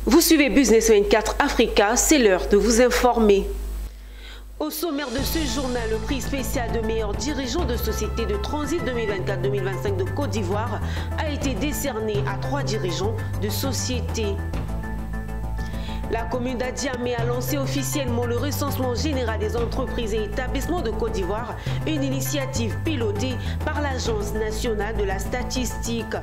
Vous suivez Business 24 Africa, c'est l'heure de vous informer. Au sommaire de ce journal, le prix spécial de meilleur dirigeant de société de transit 2024-2025 de Côte d'Ivoire a été décerné à 3 dirigeants de sociétés. La commune d'Adjamé a lancé officiellement le recensement général des entreprises et établissements de Côte d'Ivoire, une initiative pilotée par l'Agence nationale de la statistique.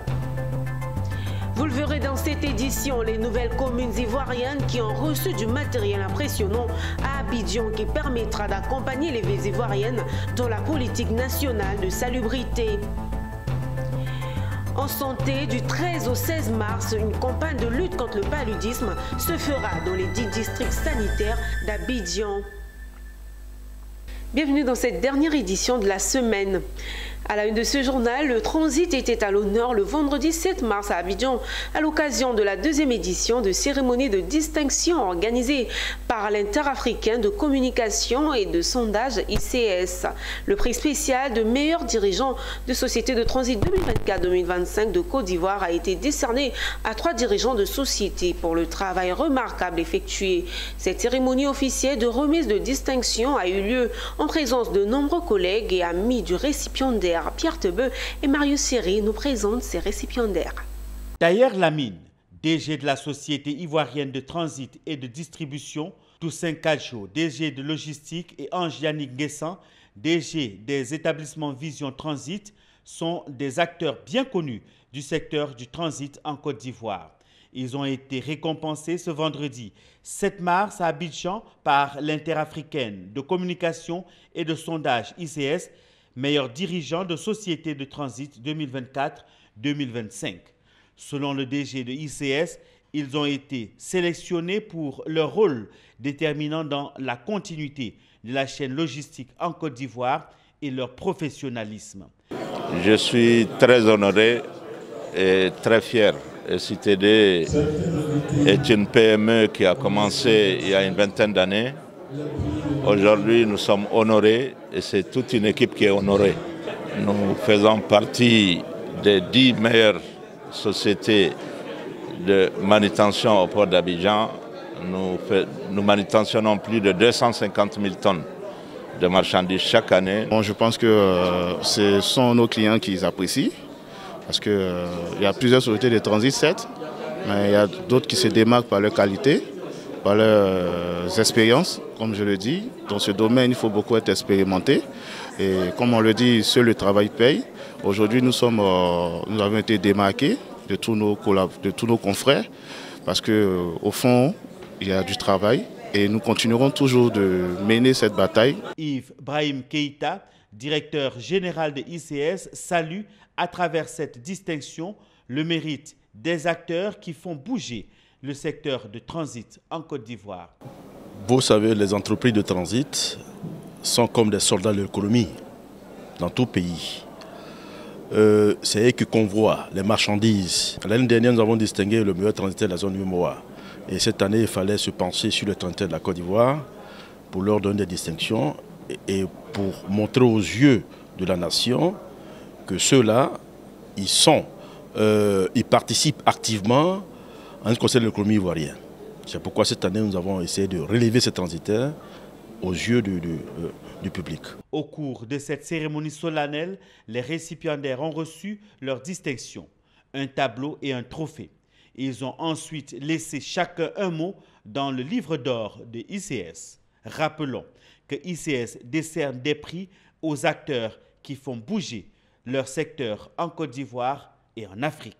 Vous le verrez dans cette édition, les nouvelles communes ivoiriennes qui ont reçu du matériel impressionnant à Abidjan qui permettra d'accompagner les villes ivoiriennes dans la politique nationale de salubrité. En santé, du 13 au 16 mars, une campagne de lutte contre le paludisme se fera dans les 10 districts sanitaires d'Abidjan. Bienvenue dans cette dernière édition de la semaine. À la une de ce journal, le transit était à l'honneur le vendredi 7 mars à Abidjan à l'occasion de la 2e édition de cérémonie de distinction organisée par l'Interafricain de communication et de sondage ICS. Le prix spécial de meilleur dirigeant de société de transit 2024-2025 de Côte d'Ivoire a été décerné à 3 dirigeants de société pour le travail remarquable effectué. Cette cérémonie officielle de remise de distinction a eu lieu en présence de nombreux collègues et amis du récipiendaire. Pierre Tebeu et Marius Seri nous présentent ces récipiendaires. Taher Lamine, DG de la Société ivoirienne de transit et de distribution, Toussaint Kadjo, DG de logistique et Ange Yannick Guessan, DG des établissements Vision Transit, sont des acteurs bien connus du secteur du transit en Côte d'Ivoire. Ils ont été récompensés ce vendredi 7 mars à Abidjan par l'Interafricaine de communication et de sondage ICS, meilleur dirigeant de société de transit 2024-2025. Selon le DG de ICS, ils ont été sélectionnés pour leur rôle déterminant dans la continuité de la chaîne logistique en Côte d'Ivoire et leur professionnalisme. Je suis très honoré et très fier. CITD est une PME qui a commencé il y a une vingtaine d'années. Aujourd'hui, nous sommes honorés et c'est toute une équipe qui est honorée. Nous faisons partie des 10 meilleures sociétés de manutention au port d'Abidjan. Nous manutentionnons plus de 250 000 tonnes de marchandises chaque année. Bon, je pense que ce sont nos clients qui apprécient parce qu'il y a plusieurs sociétés de transit, certes, mais il y a d'autres qui se démarquent par leur qualité, par leurs expériences, comme je le dis. Dans ce domaine, il faut beaucoup être expérimenté. Et comme on le dit, seul le travail paye. Aujourd'hui, nous avons été démarqués de tous nos confrères parce qu'au fond, il y a du travail et nous continuerons toujours de mener cette bataille. Yves Brahim Keïta, directeur général de ICS, salue à travers cette distinction le mérite des acteurs qui font bouger le secteur de transit en Côte d'Ivoire. Vous savez, les entreprises de transit sont comme des soldats de l'économie dans tout pays. C'est eux qui convoient les marchandises. L'année dernière, nous avons distingué le meilleur transitaire de la zone UMOA. Et cette année, il fallait se pencher sur le transitaire de la Côte d'Ivoire pour leur donner des distinctions et pour montrer aux yeux de la nation que ceux-là, ils participent activement en ce qui concerne l'économie ivoirienne. C'est pourquoi cette année, nous avons essayé de relever ces transitaires aux yeux du public. Au cours de cette cérémonie solennelle, les récipiendaires ont reçu leur distinction, un tableau et un trophée. Ils ont ensuite laissé chacun un mot dans le livre d'or de ICS. Rappelons que ICS décerne des prix aux acteurs qui font bouger leur secteur en Côte d'Ivoire et en Afrique.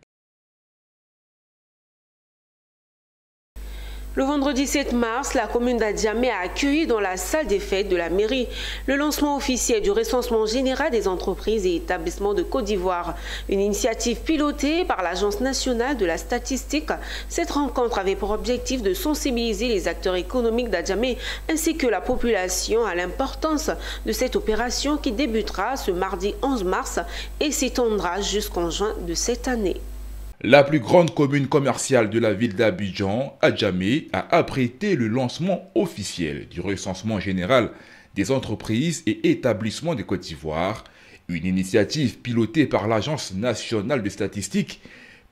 Le vendredi 7 mars, la commune d'Adjamé a accueilli dans la salle des fêtes de la mairie le lancement officiel du recensement général des entreprises et établissements de Côte d'Ivoire. Une initiative pilotée par l'Agence nationale de la statistique. Cette rencontre avait pour objectif de sensibiliser les acteurs économiques d'Adjamé ainsi que la population à l'importance de cette opération qui débutera ce mardi 11 mars et s'étendra jusqu'en juin de cette année. La plus grande commune commerciale de la ville d'Abidjan, Adjamé, a abrité le lancement officiel du recensement général des entreprises et établissements de Côte d'Ivoire, une initiative pilotée par l'Agence nationale des statistiques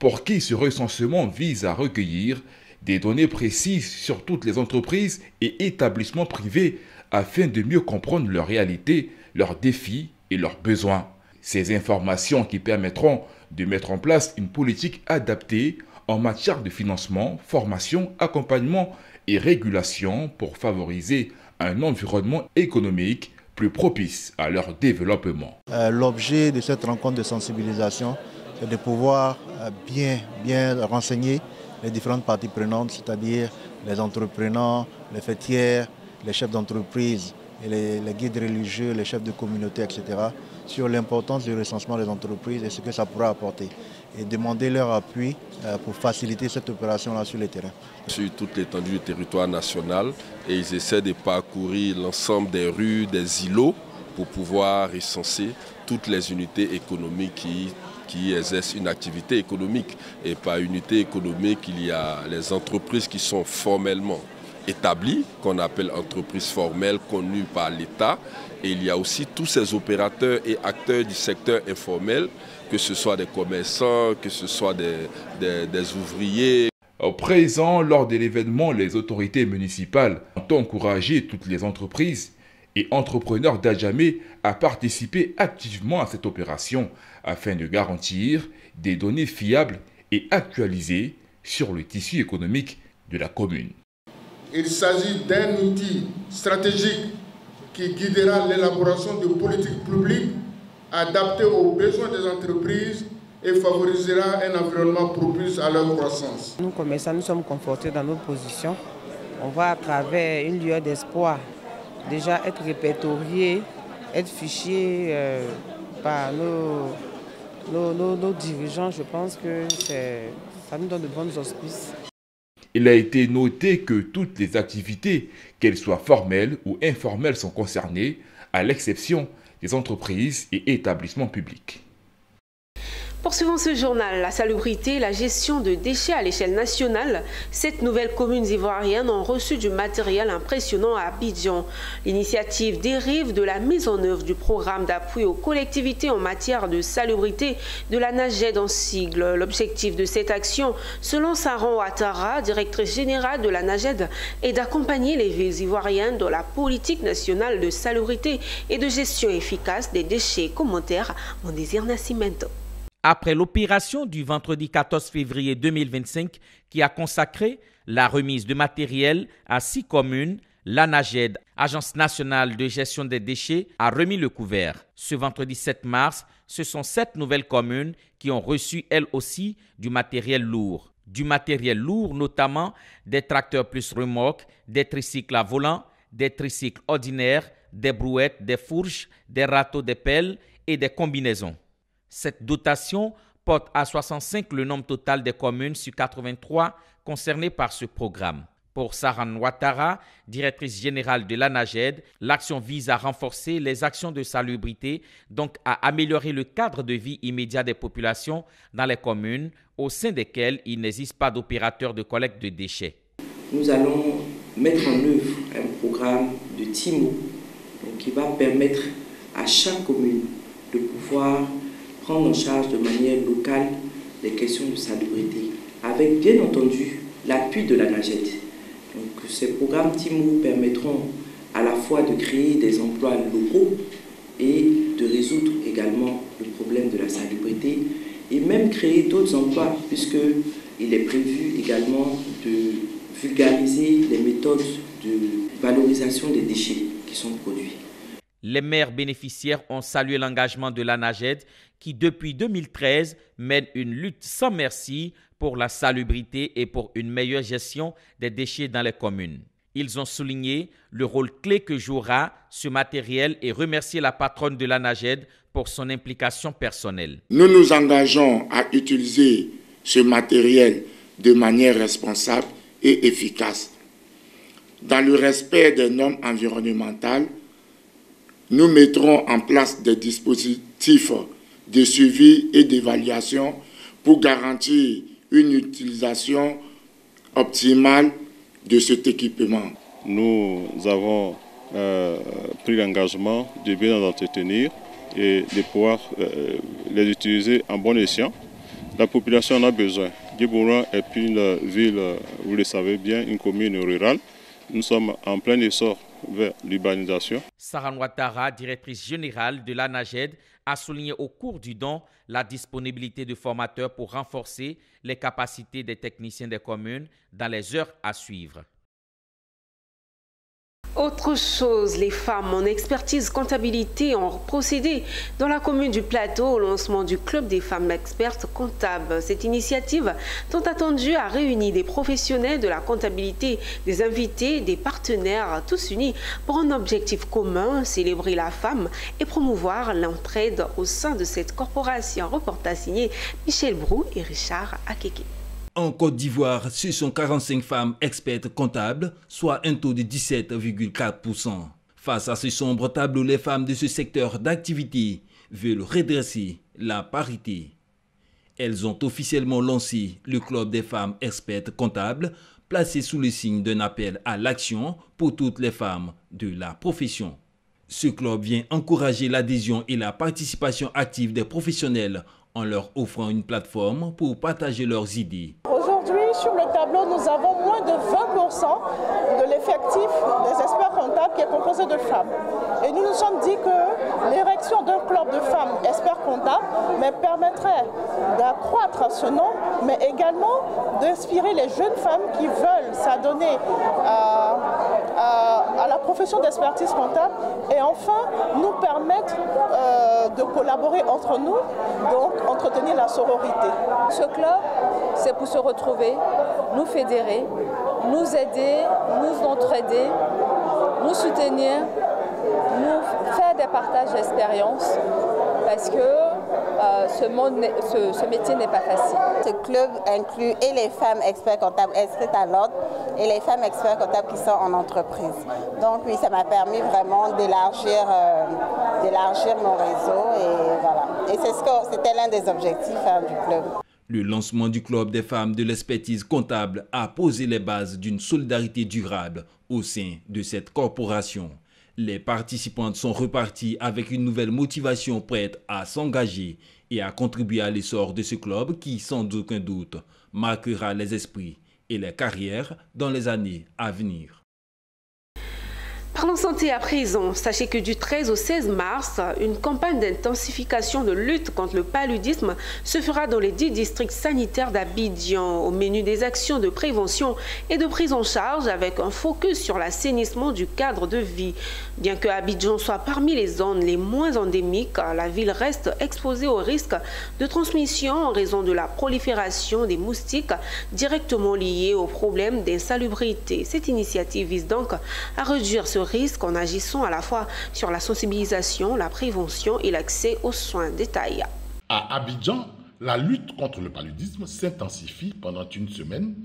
pour qui ce recensement vise à recueillir des données précises sur toutes les entreprises et établissements privés afin de mieux comprendre leur réalité, leurs défis et leurs besoins. Ces informations qui permettront de mettre en place une politique adaptée en matière de financement, formation, accompagnement et régulation pour favoriser un environnement économique plus propice à leur développement. L'objet de cette rencontre de sensibilisation, c'est de pouvoir bien renseigner les différentes parties prenantes, c'est-à-dire les entrepreneurs, les fêtières, les chefs d'entreprise, et les guides religieux, les chefs de communauté, etc., sur l'importance du recensement des entreprises et ce que ça pourra apporter. Et demander leur appui pour faciliter cette opération-là sur le terrain. Sur toute l'étendue du territoire national, et ils essaient de parcourir l'ensemble des rues, des îlots, pour pouvoir recenser toutes les unités économiques qui exercent une activité économique. Et par unité économique, il y a les entreprises qui sont formellement établies, qu'on appelle entreprises formelles, connues par l'État. Et il y a aussi tous ces opérateurs et acteurs du secteur informel, que ce soit des commerçants, que ce soit des ouvriers. Au présent, lors de l'événement, les autorités municipales ont encouragé toutes les entreprises et entrepreneurs d'Adjamé à participer activement à cette opération afin de garantir des données fiables et actualisées sur le tissu économique de la commune. Il s'agit d'un outil stratégique qui guidera l'élaboration de politiques publiques adaptées aux besoins des entreprises et favorisera un environnement propice à leur croissance. Nous, commerçants, nous sommes confortés dans notre position. On va à travers une lueur d'espoir déjà être répertoriés, être fichés par nos dirigeants. Je pense que ça nous donne de bons auspices. Il a été noté que toutes les activités, qu'elles soient formelles ou informelles, sont concernées, à l'exception des entreprises et établissements publics. Poursuivons ce journal, la salubrité et la gestion de déchets à l'échelle nationale. 7 nouvelles communes ivoiriennes ont reçu du matériel impressionnant à Abidjan. L'initiative dérive de la mise en œuvre du programme d'appui aux collectivités en matière de salubrité de la NAGED en sigle. L'objectif de cette action, selon Saran Ouattara, directrice générale de la NAGED, est d'accompagner les villes ivoiriennes dans la politique nationale de salubrité et de gestion efficace des déchets. Commentaire, Mon Désir Nascimento. Après l'opération du vendredi 14 février 2025 qui a consacré la remise de matériel à 6 communes, la NAGED, Agence nationale de gestion des déchets, a remis le couvert. Ce vendredi 7 mars, ce sont 7 nouvelles communes qui ont reçu elles aussi du matériel lourd. Du matériel lourd, notamment des tracteurs plus remorques, des tricycles à volant, des tricycles ordinaires, des brouettes, des fourches, des râteaux, des pelles et des combinaisons. Cette dotation porte à 65 le nombre total des communes sur 83 concernées par ce programme. Pour Saran Ouattara, directrice générale de la NAGED, l'action vise à renforcer les actions de salubrité, donc à améliorer le cadre de vie immédiat des populations dans les communes au sein desquelles il n'existe pas d'opérateur de collecte de déchets. Nous allons mettre en œuvre un programme de TIMO qui va permettre à chaque commune de pouvoir prendre en charge de manière locale les questions de salubrité, avec bien entendu l'appui de la NAGED. Donc, ces programmes TIMO permettront à la fois de créer des emplois locaux et de résoudre également le problème de la salubrité et même créer d'autres emplois, puisqu'il est prévu également de vulgariser les méthodes de valorisation des déchets qui sont produits. Les maires bénéficiaires ont salué l'engagement de la NAGED qui, depuis 2013, mène une lutte sans merci pour la salubrité et pour une meilleure gestion des déchets dans les communes. Ils ont souligné le rôle clé que jouera ce matériel et remercié la patronne de la NAGED pour son implication personnelle. Nous nous engageons à utiliser ce matériel de manière responsable et efficace. Dans le respect des normes environnementales, nous mettrons en place des dispositifs de suivi et d'évaluation pour garantir une utilisation optimale de cet équipement. Nous avons pris l'engagement de bien les entretenir et de pouvoir les utiliser en bon escient. La population en a besoin. Guebouran est une ville, vous le savez bien, une commune rurale. Nous sommes en plein essor vers l'urbanisation. Sarah Ouattara, directrice générale de l'ANAGED, a souligné au cours du don la disponibilité de formateurs pour renforcer les capacités des techniciens des communes dans les heures à suivre. Autre chose, les femmes en expertise comptabilité ont procédé dans la commune du Plateau au lancement du club des femmes expertes comptables. Cette initiative, tant attendue, a réuni des professionnels de la comptabilité, des invités, des partenaires, tous unis pour un objectif commun, célébrer la femme et promouvoir l'entraide au sein de cette corporation. Reportage signé Michel Brou et Richard Akeke. En Côte d'Ivoire, ce sont 45 femmes expertes comptables, soit un taux de 17,4%. Face à ce sombre tableau, les femmes de ce secteur d'activité veulent redresser la parité. Elles ont officiellement lancé le club des femmes expertes comptables, placé sous le signe d'un appel à l'action pour toutes les femmes de la profession. Ce club vient encourager l'adhésion et la participation active des professionnels en leur offrant une plateforme pour partager leurs idées. Aujourd'hui, sur le tableau, nous avons moins de 20% de l'effectif des experts comptables qui est composé de femmes. Et nous nous sommes dit que l'érection d'un club de femmes experts comptables permettrait d'accroître ce nom, mais également d'inspirer les jeunes femmes qui veulent s'adonner à la profession d'expertise comptable et enfin nous permettre de collaborer entre nous, donc entretenir la sororité. Ce club, c'est pour se retrouver, nous fédérer, nous aider, nous entraider, nous soutenir, nous faire des partages d'expériences parce que ce métier n'est pas facile. Ce club inclut et les femmes experts comptables inscrites à l'ordre et les femmes experts comptables qui sont en entreprise. Donc oui, ça m'a permis vraiment d'élargir mon réseau et voilà. Et c'était l'un des objectifs du club. Le lancement du club des femmes de l'expertise comptable a posé les bases d'une solidarité durable au sein de cette corporation. Les participantes sont reparties avec une nouvelle motivation prête à s'engager et à contribuer à l'essor de ce club qui, sans aucun doute, marquera les esprits et les carrières dans les années à venir. Parlons santé à présent. Sachez que du 13 au 16 mars, une campagne d'intensification de lutte contre le paludisme se fera dans les 10 districts sanitaires d'Abidjan. Au menu des actions de prévention et de prise en charge avec un focus sur l'assainissement du cadre de vie. Bien que Abidjan soit parmi les zones les moins endémiques, la ville reste exposée au risque de transmission en raison de la prolifération des moustiques directement liés aux problèmes d'insalubrité. Cette initiative vise donc à réduire ce risque en agissant à la fois sur la sensibilisation, la prévention et l'accès aux soins. Détail. À Abidjan, la lutte contre le paludisme s'intensifie pendant une semaine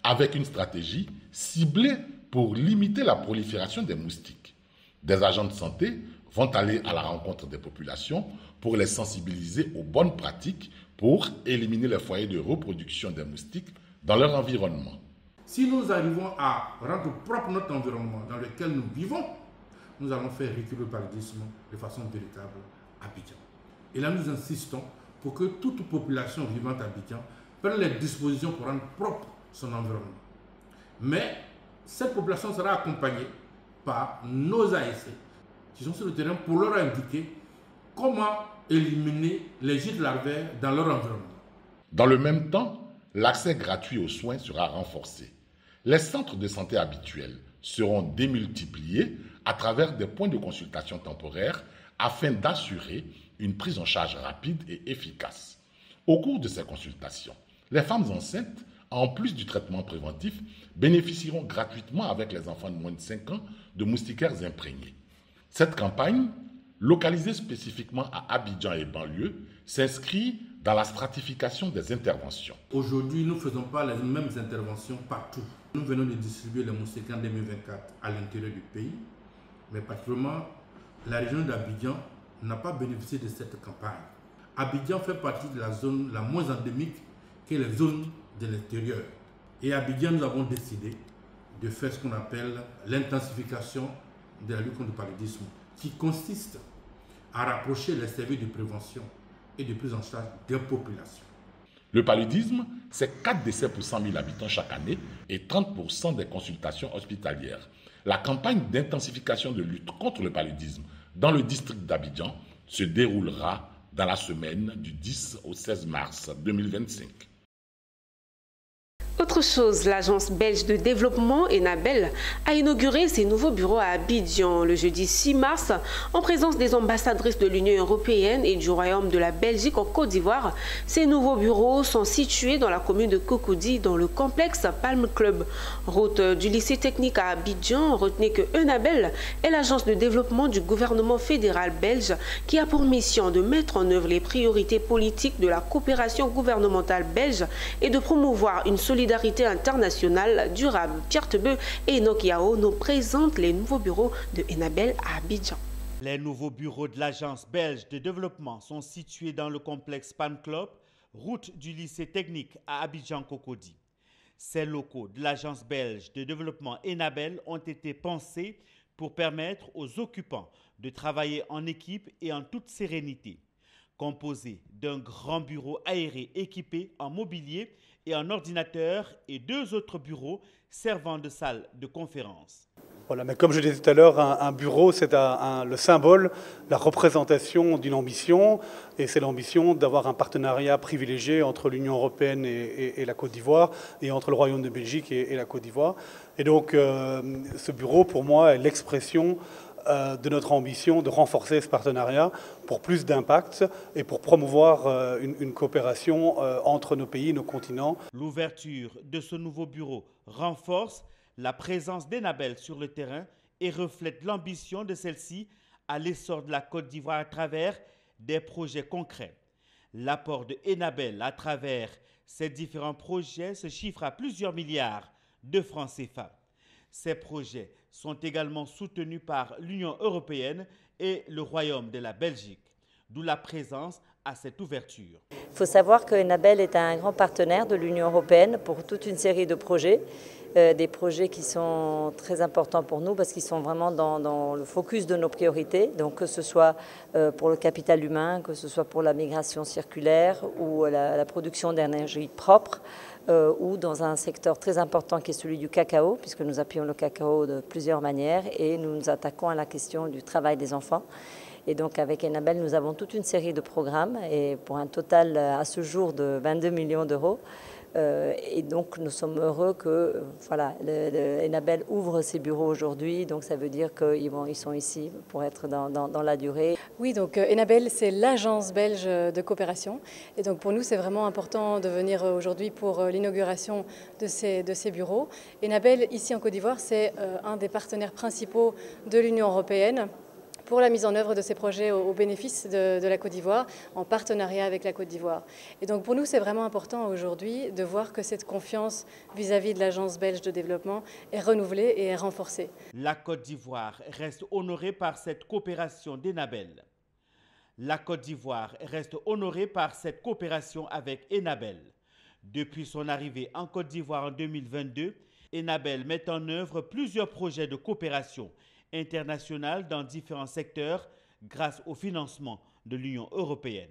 avec une stratégie ciblée pour limiter la prolifération des moustiques. Des agents de santé vont aller à la rencontre des populations pour les sensibiliser aux bonnes pratiques pour éliminer les foyers de reproduction des moustiques dans leur environnement. Si nous arrivons à rendre propre notre environnement dans lequel nous vivons, nous allons faire reculer le paludisme de façon véritable à Abidjan. Et là, nous insistons pour que toute population vivante à Abidjan prenne les dispositions pour rendre propre son environnement. Mais cette population sera accompagnée par nos ASC qui sont sur le terrain pour leur indiquer comment éliminer les gîtes larvaires dans leur environnement. Dans le même temps, l'accès gratuit aux soins sera renforcé. Les centres de santé habituels seront démultipliés à travers des points de consultation temporaires afin d'assurer une prise en charge rapide et efficace. Au cours de ces consultations, les femmes enceintes, en plus du traitement préventif, bénéficieront gratuitement avec les enfants de moins de 5 ans de moustiquaires imprégnés. Cette campagne, localisée spécifiquement à Abidjan et banlieue, s'inscrit dans la stratification des interventions. Aujourd'hui, nous ne faisons pas les mêmes interventions partout. Nous venons de distribuer les moustiquaires en 2024 à l'intérieur du pays, mais particulièrement la région d'Abidjan n'a pas bénéficié de cette campagne. Abidjan fait partie de la zone la moins endémique que les zones de l'extérieur. Et à Abidjan, nous avons décidé de faire ce qu'on appelle l'intensification de la lutte contre le paludisme, qui consiste à rapprocher les services de prévention et de prise en charge des populations. Le paludisme, c'est 4 décès pour 100 000 habitants chaque année et 30% des consultations hospitalières. La campagne d'intensification de lutte contre le paludisme dans le district d'Abidjan se déroulera dans la semaine du 10 au 16 mars 2025. Autre chose, l'agence belge de développement Enabel a inauguré ses nouveaux bureaux à Abidjan le jeudi 6 mars en présence des ambassadrices de l'Union européenne et du Royaume de la Belgique en Côte d'Ivoire. Ces nouveaux bureaux sont situés dans la commune de Cocody dans le complexe Palm Club. Route du lycée technique à Abidjan, retenez que Enabel est l'agence de développement du gouvernement fédéral belge qui a pour mission de mettre en œuvre les priorités politiques de la coopération gouvernementale belge et de promouvoir une solidarité internationale durable. Pierre Tebeu et Enoch Yao nous présentent les nouveaux bureaux de Enabel à Abidjan. Les nouveaux bureaux de l'agence belge de développement sont situés dans le complexe Palm Club, route du lycée technique à Abidjan-Cocody. Ces locaux de l'agence belge de développement Enabel ont été pensés pour permettre aux occupants de travailler en équipe et en toute sérénité. Composé d'un grand bureau aéré équipé en mobilier et en ordinateur et 2 autres bureaux servant de salle de conférence. Voilà, mais comme je disais tout à l'heure, un bureau, c'est le symbole, la représentation d'une ambition, et c'est l'ambition d'avoir un partenariat privilégié entre l'Union européenne et la Côte d'Ivoire, et entre le Royaume de Belgique et la Côte d'Ivoire. Et donc, ce bureau, pour moi, est l'expression de notre ambition de renforcer ce partenariat pour plus d'impact et pour promouvoir une coopération entre nos pays, nos continents. L'ouverture de ce nouveau bureau renforce la présence d'Enabel sur le terrain et reflète l'ambition de celle-ci à l'essor de la Côte d'Ivoire à travers des projets concrets. L'apport de Enabel à travers ces différents projets se chiffre à plusieurs milliards de francs CFA. Ces projets sont également soutenus par l'Union européenne et le Royaume de la Belgique, d'où la présence à cette ouverture. Il faut savoir que Enabel est un grand partenaire de l'Union européenne pour toute une série de projets, des projets qui sont très importants pour nous parce qu'ils sont vraiment dans le focus de nos priorités, donc que ce soit pour le capital humain, que ce soit pour la migration circulaire ou la production d'énergie propre, ou dans un secteur très important qui est celui du cacao, puisque nous appuyons le cacao de plusieurs manières et nous nous attaquons à la question du travail des enfants. Et donc avec Enabel, nous avons toute une série de programmes et pour un total à ce jour de 22 millions d'euros. Et donc nous sommes heureux que voilà, Enabel ouvre ses bureaux aujourd'hui, donc ça veut dire qu'ils sont ici pour être dans la durée. Oui, donc Enabel, c'est l'agence belge de coopération. Et donc pour nous, c'est vraiment important de venir aujourd'hui pour l'inauguration de ces bureaux. Enabel, ici en Côte d'Ivoire, c'est un des partenaires principaux de l'Union européenne pour la mise en œuvre de ces projets au bénéfice de la Côte d'Ivoire, en partenariat avec la Côte d'Ivoire. Et donc pour nous, c'est vraiment important aujourd'hui de voir que cette confiance vis-à-vis de l'Agence belge de développement est renouvelée et est renforcée. La Côte d'Ivoire reste honorée par cette coopération d'Enabel. La Côte d'Ivoire reste honorée par cette coopération avec Enabel. Depuis son arrivée en Côte d'Ivoire en 2022, Enabel met en œuvre plusieurs projets de coopération internationale dans différents secteurs grâce au financement de l'Union européenne.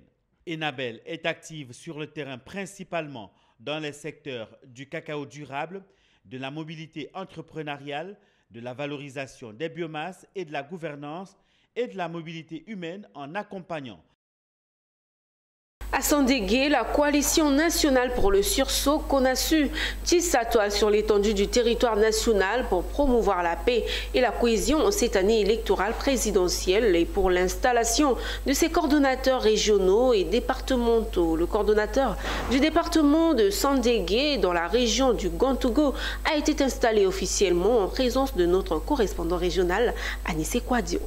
Enabel est active sur le terrain principalement dans les secteurs du cacao durable, de la mobilité entrepreneuriale, de la valorisation des biomasses et de la gouvernance et de la mobilité humaine en accompagnant. À Sandégué, la coalition nationale pour le sursaut CONASU tisse sa toile sur l'étendue du territoire national pour promouvoir la paix et la cohésion en cette année électorale présidentielle et pour l'installation de ses coordonnateurs régionaux et départementaux. Le coordonnateur du département de Sandégué dans la région du Gantougo a été installé officiellement en présence de notre correspondant régional Anissé Kouadio.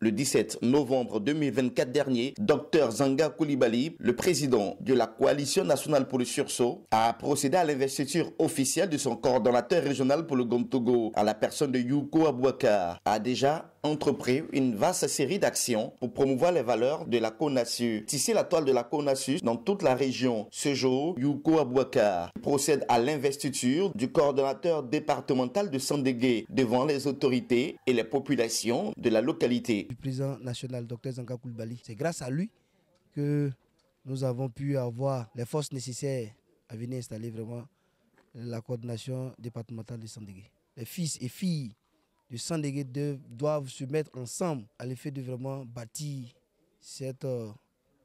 Le 17 novembre 2024 dernier, Dr Zanga Coulibaly, le président de la Coalition nationale pour le sursaut, a procédé à l'investiture officielle de son coordonnateur régional pour le Gantougo, à la personne de Youko Abouakar, a déjà entrepris une vaste série d'actions pour promouvoir les valeurs de la CONASU. Tisser la toile de la CONASU dans toute la région. Ce jour, Youko Abouakar procède à l'investiture du coordonnateur départemental de Sandégué devant les autorités et les populations de la localité. Du président national, Dr Zanga Coulibaly. C'est grâce à lui que nous avons pu avoir les forces nécessaires à venir installer vraiment la coordination départementale de Sandégué. Les fils et filles de Sandégué doivent se mettre ensemble à l'effet de vraiment bâtir cette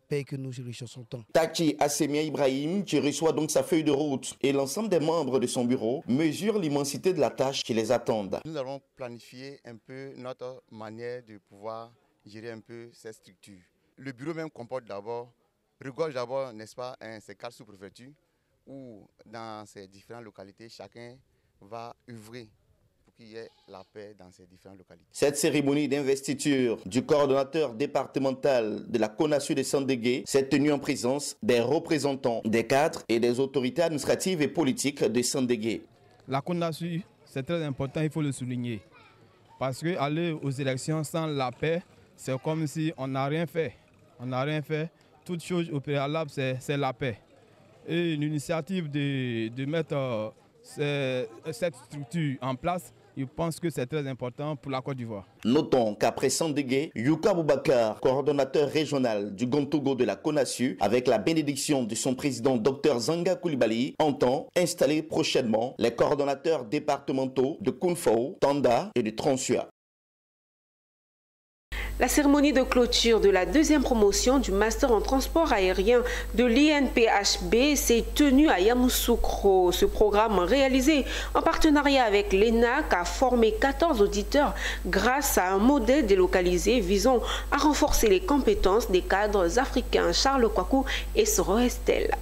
paix que nous recherchons tant. Tachi Assemia Ibrahim, qui reçoit donc sa feuille de route, et l'ensemble des membres de son bureau mesurent l'immensité de la tâche qui les attend. Nous avons planifié un peu notre manière de pouvoir gérer un peu ces structures. Le bureau même comporte d'abord, regorge d'abord, n'est-ce pas, ces 4 sous-préfectures où dans ces différentes localités, chacun va œuvrer pour qu'il y ait la paix dans ces différentes localités. Cette cérémonie d'investiture du coordonnateur départemental de la CONASU de Sandégué s'est tenue en présence des représentants, des cadres et des autorités administratives et politiques de Sandégué. La CONASU, c'est très important, il faut le souligner. Parce qu'aller aux élections sans la paix, c'est comme si on n'a rien fait. On n'a rien fait. Toute chose au préalable, c'est la paix. Et l'initiative de mettre cette structure en place, je pense que c'est très important pour la Côte d'Ivoire. Notons qu'après Sandégué, Yuka Boubacar, coordonnateur régional du Gontogo de la CONASU, avec la bénédiction de son président Dr Zanga Coulibaly, entend installer prochainement les coordonnateurs départementaux de Kounfao, Tanda et de Transua. La cérémonie de clôture de la 2e promotion du Master en transport aérien de l'INPHB s'est tenue à Yamoussoukro. Ce programme réalisé en partenariat avec l'ENAC a formé 14 auditeurs grâce à un modèle délocalisé visant à renforcer les compétences des cadres africains Charles Kwaku et Soro Estelle.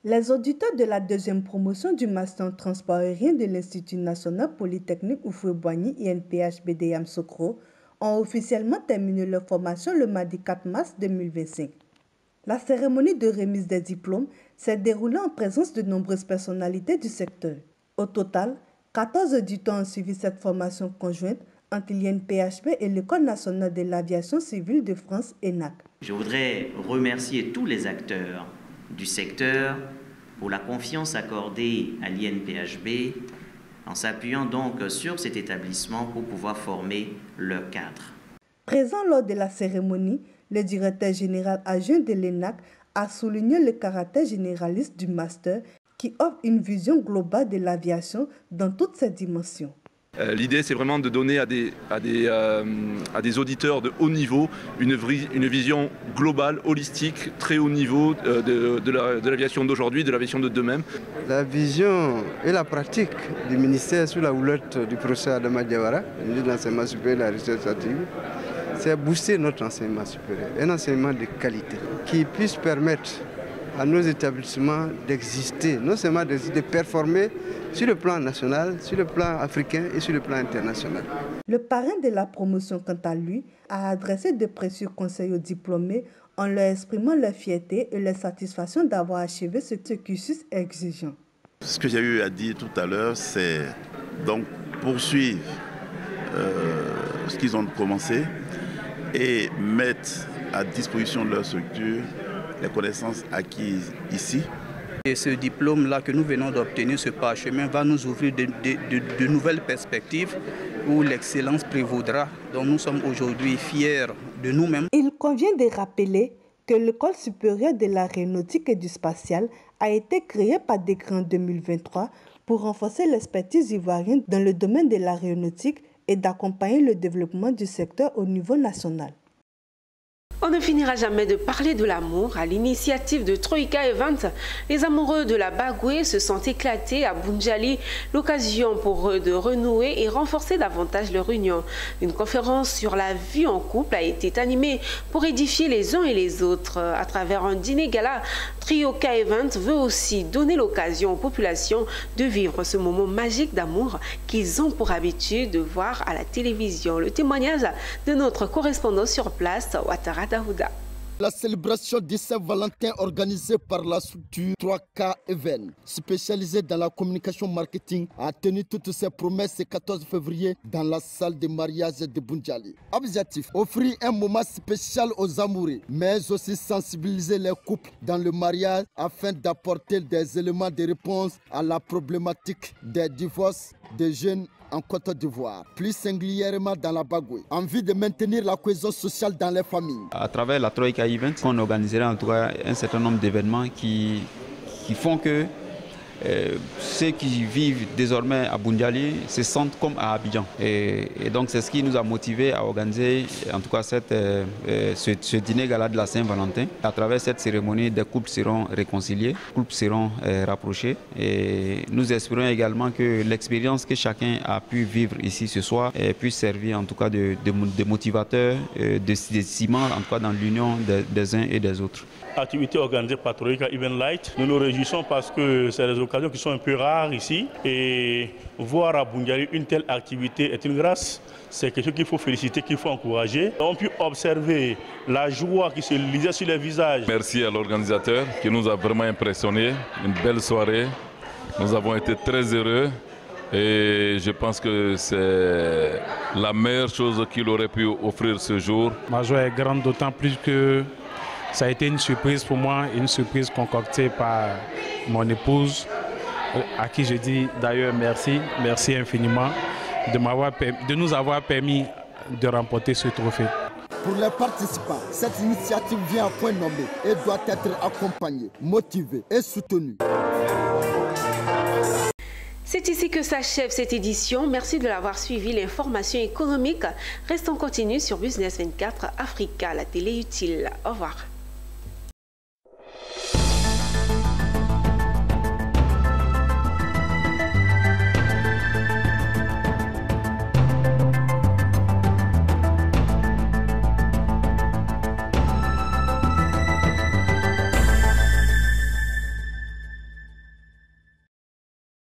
Les auditeurs de la 2e promotion du Master en transport aérien de l'Institut national polytechnique Houphouët-Boigny INPHB de Yamoussoukro ont officiellement terminé leur formation le mardi 4 mars 2025. La cérémonie de remise des diplômes s'est déroulée en présence de nombreuses personnalités du secteur. Au total, 14 auditeurs ont suivi cette formation conjointe entre l'INPHB et l'École nationale de l'aviation civile de France, ENAC. Je voudrais remercier tous les acteurs du secteur pour la confiance accordée à l'INPHB en s'appuyant donc sur cet établissement pour pouvoir former leurs cadres. Présent lors de la cérémonie, le directeur général adjoint de l'ENAC a souligné le caractère généraliste du master qui offre une vision globale de l'aviation dans toutes ses dimensions. L'idée, c'est vraiment de donner à des auditeurs de haut niveau une vision globale, holistique, très haut niveau de l'aviation d'aujourd'hui, de l'aviation de demain. La vision et la pratique du ministère sous la houlette du professeur Adama Diawara, ministre de l'enseignement supérieur et de la recherche scientifique, c'est booster notre enseignement supérieur, un enseignement de qualité qui puisse permettre à nos établissements d'exister, non seulement de performer sur le plan national, sur le plan africain et sur le plan international. Le parrain de la promotion, quant à lui, a adressé de précieux conseils aux diplômés en leur exprimant leur fierté et leur satisfaction d'avoir achevé ce cursus exigeant. Ce que j'ai eu à dire tout à l'heure, c'est donc poursuivre ce qu'ils ont commencé et mettre à disposition de leur structure les connaissances acquises ici. Et ce diplôme-là que nous venons d'obtenir, ce parchemin, va nous ouvrir de nouvelles perspectives où l'excellence prévaudra, dont nous sommes aujourd'hui fiers de nous-mêmes. Il convient de rappeler que l'École supérieure de l'aéronautique et du spatial a été créée par décret en 2023 pour renforcer l'expertise ivoirienne dans le domaine de l'aéronautique et d'accompagner le développement du secteur au niveau national. On ne finira jamais de parler de l'amour. À l'initiative de Troïka Event, les amoureux de la Bagoué se sont éclatés à Bounjali, l'occasion pour eux de renouer et renforcer davantage leur union. Une conférence sur la vie en couple a été animée pour édifier les uns et les autres. À travers un dîner gala, Troïka Event veut aussi donner l'occasion aux populations de vivre ce moment magique d'amour qu'ils ont pour habitude de voir à la télévision. Le témoignage de notre correspondant sur place, Ouattara Daouda. La célébration de Saint-Valentin organisée par la structure 3K Event, spécialisée dans la communication marketing, a tenu toutes ses promesses le 14 février dans la salle de mariage de Bounjali. Objectif, offrir un moment spécial aux amoureux, mais aussi sensibiliser les couples dans le mariage afin d'apporter des éléments de réponse à la problématique des divorces des jeunes en Côte d'Ivoire, plus singulièrement dans la Bagoué, en vue de maintenir la cohésion sociale dans les familles. À travers la Troïka Event, on organiserait en tout cas un certain nombre d'événements qui font que ceux qui vivent désormais à Boundiali se sentent comme à Abidjan. Et donc c'est ce qui nous a motivés à organiser en tout cas ce dîner gala de la Saint-Valentin. À travers cette cérémonie, des couples seront réconciliés, des couples seront rapprochés. Et nous espérons également que l'expérience que chacun a pu vivre ici ce soir puisse servir en tout cas de motivateur, de ciment en tout cas dans l'union des uns et des autres. Activité organisée par Troïka Event Light. Nous nous réjouissons parce que c'est des occasions qui sont un peu rares ici. Et voir à Boundiali une telle activité est une grâce. C'est quelque chose qu'il faut féliciter, qu'il faut encourager. On peut observer la joie qui se lisait sur les visages. Merci à l'organisateur qui nous a vraiment impressionnés. Une belle soirée. Nous avons été très heureux. Et je pense que c'est la meilleure chose qu'il aurait pu offrir ce jour. Ma joie est grande, d'autant plus que ça a été une surprise pour moi, une surprise concoctée par mon épouse, à qui je dis d'ailleurs merci infiniment de nous avoir permis de remporter ce trophée. Pour les participants, cette initiative vient à point nommé et doit être accompagnée, motivée et soutenue. C'est ici que s'achève cette édition. Merci de l'avoir suivi. L'information économique reste en continu sur Business 24 Africa, la télé utile. Au revoir.